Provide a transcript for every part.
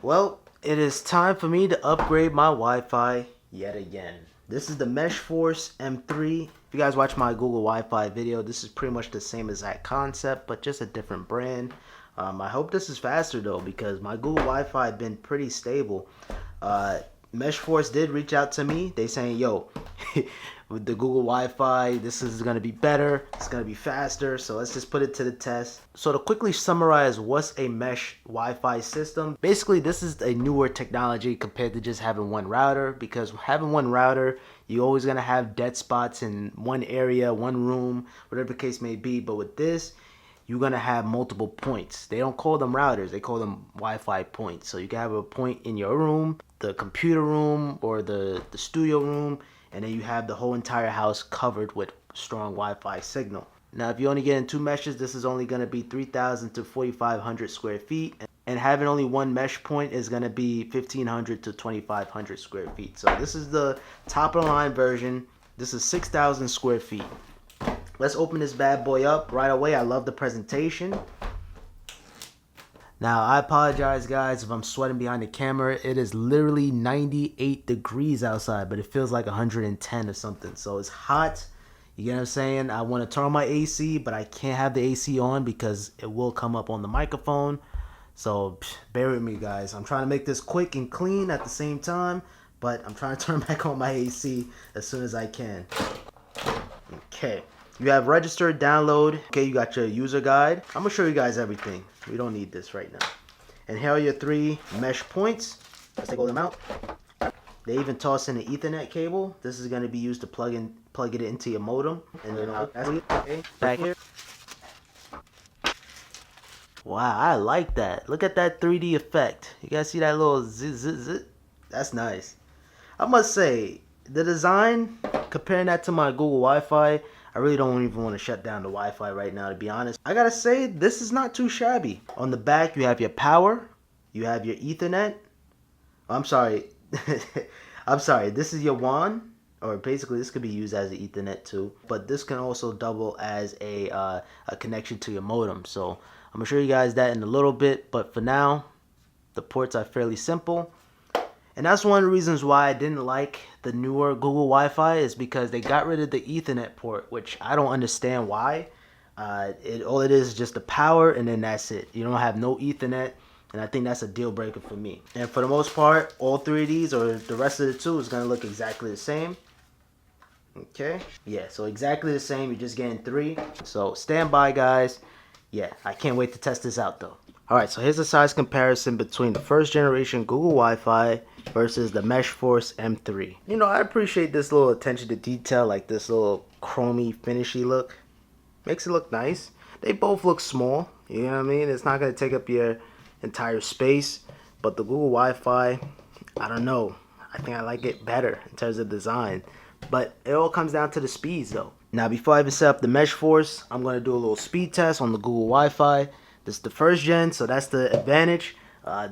Well, it is time for me to upgrade my Wi-Fi yet again. This is the MeshForce M3. If you guys watch my Google Wi-Fi video, this is pretty much the same exact concept, but just a different brand. I hope this is faster though, because my Google Wi-Fi has been pretty stable. MeshForce did reach out to me. They saying, yo, with the Google Wi-Fi, this is going to be better. It's going to be faster. So let's just put it to the test. So to quickly summarize what's a mesh Wi-Fi system, basically this is a newer technology compared to just having one router, because having one router, you're always going to have dead spots in one area, one room, whatever the case may be. But with this, you're going to have multiple points. They don't call them routers, they call them Wi-Fi points. So you can have a point in your room, the computer room, or the studio room, and then you have the whole entire house covered with strong Wi-Fi signal. Now if you only get in two meshes, this is only going to be 3,000 to 4,500 square feet, and having only one mesh point is going to be 1,500 to 2,500 square feet. So this is the top of the line version. This is 6,000 square feet. Let's open this bad boy up right away. I love the presentation. Now, I apologize, guys, if I'm sweating behind the camera. It is literally 98 degrees outside, but it feels like 110 or something. So it's hot. You get what I'm saying? I want to turn on my AC, but I can't have the AC on because it will come up on the microphone. So bear with me, guys. I'm trying to make this quick and clean at the same time, but I'm trying to turn back on my AC as soon as I can. Okay. You have register, download. Okay, you got your user guide. I'm gonna show you guys everything. We don't need this right now. And here are your 3 mesh points. Let's take all them out. They even toss in an Ethernet cable. This is gonna be used to plug it into your modem. And then okay, back here. Wow, I like that. Look at that 3D effect. You guys see that little zit? That's nice. I must say, the design, comparing that to my Google Wi-Fi, I really don't even want to shut down the Wi-Fi right now, to be honest. I gotta say, this is not too shabby. On the back, you have your power, you have your Ethernet. I'm sorry, this is your WAN, or basically this could be used as an Ethernet too. But this can also double as a connection to your modem. So I'm gonna show you guys that in a little bit. But for now, the ports are fairly simple. And that's one of the reasons why I didn't like the newer Google Wi-Fi, is because they got rid of the Ethernet port, which I don't understand why. All it is just the power, and then that's it. You don't have no Ethernet, and I think that's a deal breaker for me. And for the most part, all 3 of these, or the rest of the 2, is going to look exactly the same. Okay, yeah, so exactly the same. You're just getting 3. So stand by, guys. Yeah, I can't wait to test this out though. Alright, so here's the size comparison between the first generation Google Wi-Fi versus the MeshForce M3. You know, I appreciate this little attention to detail, like this little chromy, finishy look. Makes it look nice. They both look small, you know what I mean? It's not going to take up your entire space, but the Google Wi-Fi, I don't know. I think I like it better in terms of design. But it all comes down to the speeds though. Now, before I even set up the MeshForce, I'm going to do a little speed test on the Google Wi-Fi. This is the first gen, so that's the advantage.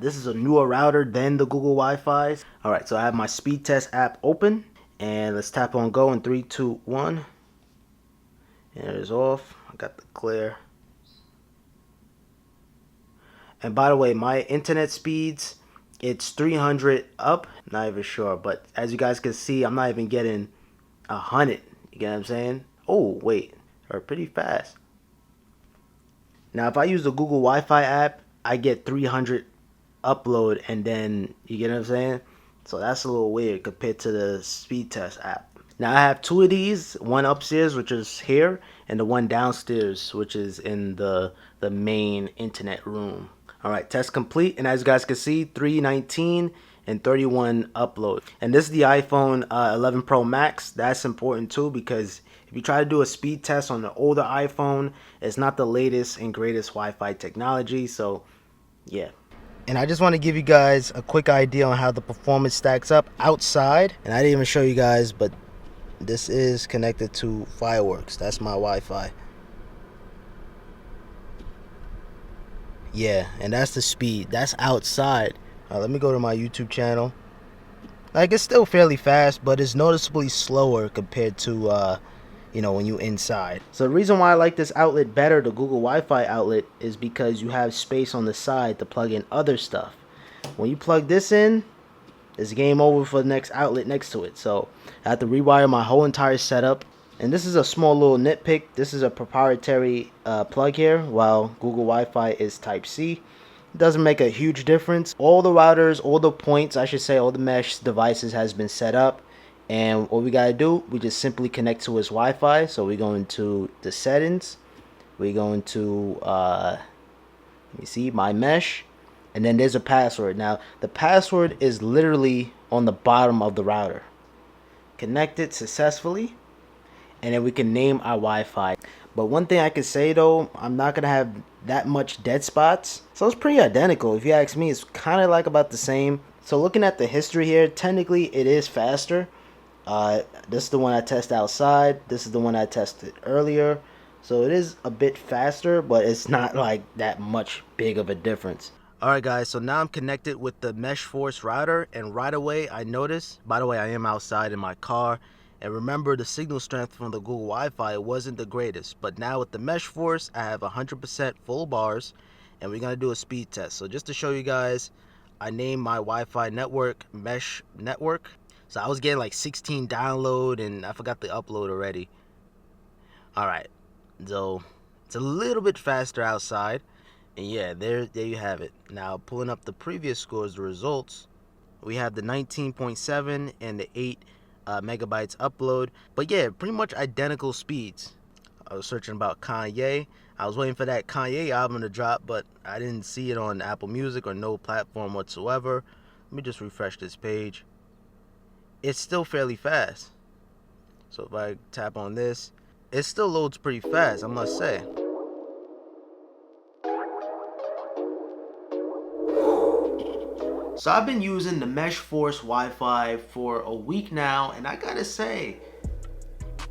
This is a newer router than the Google Wi-Fi's. Alright, so I have my speed test app open. And let's tap on go in 3, 2, 1. And it is off. I got the clear. And by the way, my internet speeds, it's 300 up. Not even sure, but as you guys can see, I'm not even getting 100. You get what I'm saying? Oh, wait. They're pretty fast. Now, if I use the Google Wi-Fi app, I get 300 upload, and then, you get what I'm saying? So that's a little weird compared to the speed test app. Now, I have 2 of these, one upstairs, which is here, and the one downstairs, which is in the main internet room. Alright, test complete, and as you guys can see, 319 and 31 upload. And this is the iPhone 11 Pro Max. That's important too, because if you try to do a speed test on the older iPhone, it's not the latest and greatest Wi-Fi technology. So yeah. And I just want to give you guys a quick idea on how the performance stacks up outside. And I didn't even show you guys, but this is connected to Fireworks. That's my Wi-Fi. Yeah, and that's the speed. That's outside. Let me go to my YouTube channel. Like, it's still fairly fast, but it's noticeably slower compared to you know, when you inside. So the reason why I like this outlet better, the Google Wi-Fi outlet, is because you have space on the side to plug in other stuff. When you plug this in, it's game over for the next outlet next to it. So I have to rewire my whole entire setup. And this is a small little nitpick. This is a proprietary plug here, while Google Wi-Fi is Type-C. It doesn't make a huge difference. All the routers, all the points, I should say, all the mesh devices has been set up. And what we gotta do, we just simply connect to his Wi-Fi. So we go into the settings. We go into, let me see, my mesh. And then there's a password. Now, the password is literally on the bottom of the router. Connected successfully. And then we can name our Wi-Fi. But one thing I can say though, I'm not going to have that much dead spots. So it's pretty identical. If you ask me, it's kind of like about the same. So looking at the history here, technically it is faster. This is the one I tested outside. This is the one I tested earlier. So it is a bit faster, but it's not like that much big of a difference. Alright guys, so now I'm connected with the MeshForce router, and right away I noticed, by the way, I am outside in my car, and remember the signal strength from the Google Wi-Fi wasn't the greatest, but now with the MeshForce I have 100% full bars, and we're going to do a speed test. So just to show you guys, I named my Wi-Fi network Mesh Network. So I was getting like 16 download, and I forgot the upload already. Alright, so it's a little bit faster outside. And yeah, there you have it. Now pulling up the previous scores, the results, we have the 19.7 and the 8 megabytes upload. But yeah, pretty much identical speeds. I was searching about Kanye. I was waiting for that Kanye album to drop, but I didn't see it on Apple Music or no platform whatsoever. Let me just refresh this page. It's still fairly fast. So if I tap on this, it still loads pretty fast, I must say. So I've been using the MeshForce Wi-Fi for a week now, and I gotta say,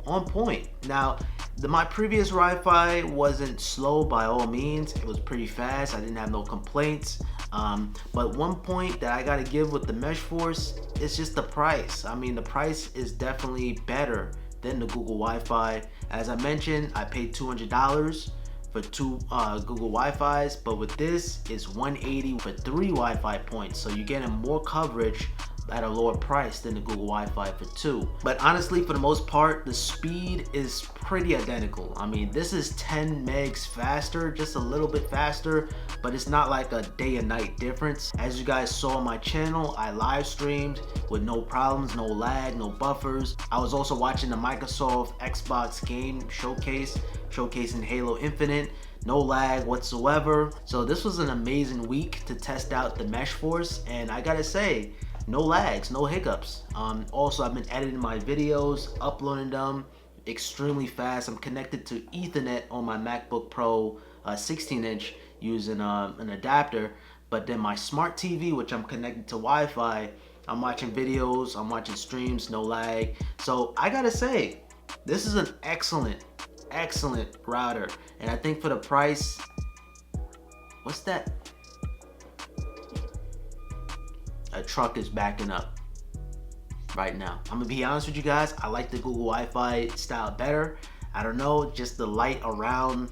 on point. Now, my previous Wi-Fi wasn't slow by all means. It was pretty fast. I didn't have no complaints. But one point that I gotta give with the MeshForce is just the price. I mean, the price is definitely better than the Google Wi-Fi. As I mentioned, I paid $200 for 2 Google Wi-Fi's, but with this it's $180 for 3 Wi-Fi points, so you're getting more coverage at a lower price than the Google Wi-Fi for 2. But honestly, for the most part, the speed is pretty identical. I mean, this is 10 megs faster, just a little bit faster, but it's not like a day and night difference. As you guys saw on my channel, I live streamed with no problems, no lag, no buffers. I was also watching the Microsoft Xbox game showcase, showcasing Halo Infinite. No lag whatsoever. So this was an amazing week to test out the MeshForce, and I gotta say, no lags, no hiccups. Also, I've been editing my videos, uploading them extremely fast. I'm connected to Ethernet on my MacBook Pro 16-inch using an adapter, but then my smart TV, which I'm connected to Wi-Fi, I'm watching videos, I'm watching streams, no lag. So I gotta say, this is an excellent router, and I think for the price, what's that? A truck is backing up right now. I'm gonna be honest with you guys, I like the Google Wi-Fi style better. I don't know, just the light around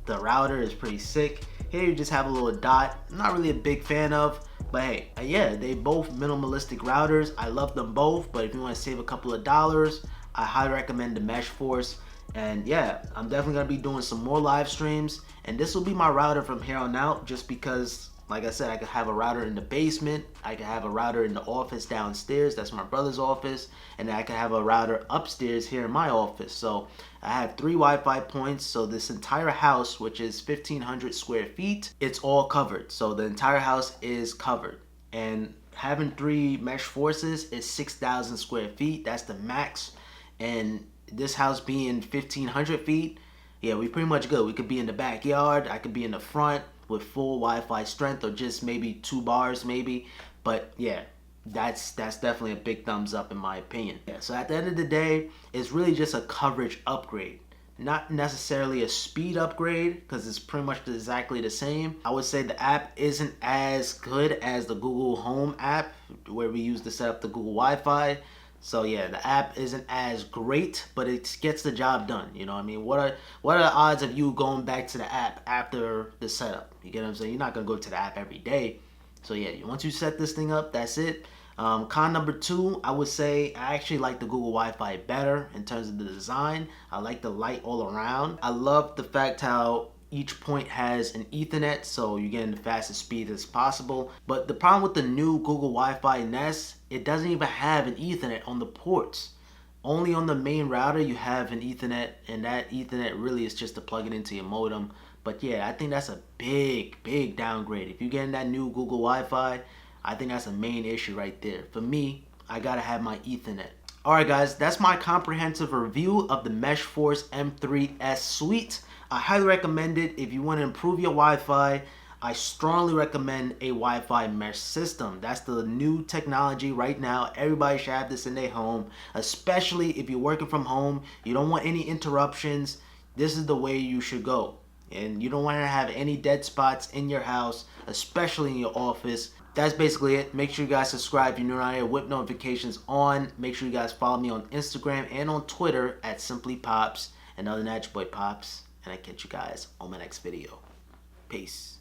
the router is pretty sick. Here you just have a little dot. I'm not really a big fan of, but hey, yeah, they both minimalistic routers. I love them both, but if you want to save a couple of dollars, I highly recommend the MeshForce. And yeah, I'm definitely gonna be doing some more live streams, and this will be my router from here on out, just because, like I said, I could have a router in the basement, I could have a router in the office downstairs, that's my brother's office, and then I could have a router upstairs here in my office. So I have 3 Wi-Fi points, so this entire house, which is 1,500 square feet, it's all covered. So the entire house is covered, and having 3 MeshForces is 6,000 square feet, that's the max. And this house being 1,500 feet, yeah, we pretty much good. We could be in the backyard, I could be in the front with full Wi-Fi strength, or just maybe 2 bars maybe. But yeah, that's definitely a big thumbs up in my opinion. Yeah, so at the end of the day, it's really just a coverage upgrade, not necessarily a speed upgrade, because it's pretty much exactly the same. I would say the app isn't as good as the Google Home app, where we use to set up the Google Wi-Fi. So yeah, the app isn't as great, but it gets the job done. You know what I mean? What are the odds of you going back to the app after the setup? You get what I'm saying? You're not gonna go to the app every day. So yeah, once you set this thing up, that's it. Con number 2, I would say I actually like the Google Wi-Fi better in terms of the design. I like the light all around. I love the fact how each point has an Ethernet, so you're getting the fastest speed as possible. But the problem with the new Google Wi-Fi Nest, it doesn't even have an Ethernet on the ports. Only on the main router you have an Ethernet, and that Ethernet really is just to plug it into your modem. But yeah, I think that's a big downgrade. If you're getting that new Google Wi-Fi, I think that's a main issue right there. For me, I gotta have my Ethernet. Alright guys, that's my comprehensive review of the MeshForce M3S Suite. I highly recommend it if you want to improve your Wi-Fi. I strongly recommend a Wi-Fi mesh system. That's the new technology right now. Everybody should have this in their home, especially if you're working from home. You don't want any interruptions. This is the way you should go. And you don't want to have any dead spots in your house, especially in your office. That's basically it. Make sure you guys subscribe if you're new around here. Whip notifications on. Make sure you guys follow me on Instagram and on Twitter at Simply Pops. And other than that, your boy Pops. And I catch you guys on my next video. Peace.